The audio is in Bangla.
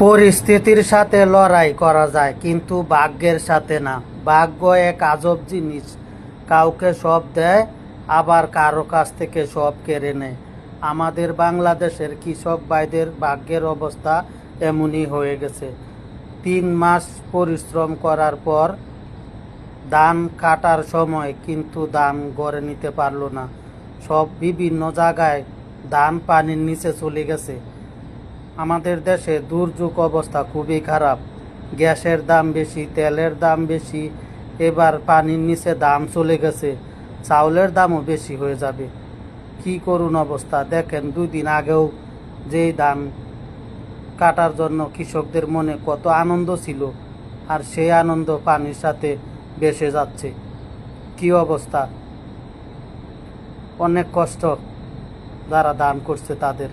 পরিস্থিতির সাথে লড়াই করা যায়, কিন্তু ভাগ্যের সাথে না। ভাগ্য এক আজব জিনিস, কাউকে সব দেয়, আবার কারো কাছ থেকে সব কেড়ে নেয়। আমাদের বাংলাদেশের কৃষক ভাইদের ভাগ্যের অবস্থা এমনই হয়ে গেছে। 3 মাস পরিশ্রম করার পর ধান কাটার সময় কিন্তু ধান ঘরে নিতে পারলো না। সব বিভিন্ন জায়গায় ধান পানির নিচে চলে গেছে। আমাদের দেশে দুর্যোগ অবস্থা খুবই খারাপ। গ্যাসের দাম বেশি, তেলের দাম বেশি, এবার পানির নিচে দাম চলে গেছে, চাউলের দামও বেশি হয়ে যাবে। কি করুন অবস্থা দেখেন, 2 দিন আগেও যেই ধান কাটার জন্য কৃষকদের মনে কত আনন্দ ছিল, আর সেই আনন্দ পানির সাথে ভেসে যাচ্ছে। কি অবস্থা, অনেক কষ্ট যারা দান করছে তাদের।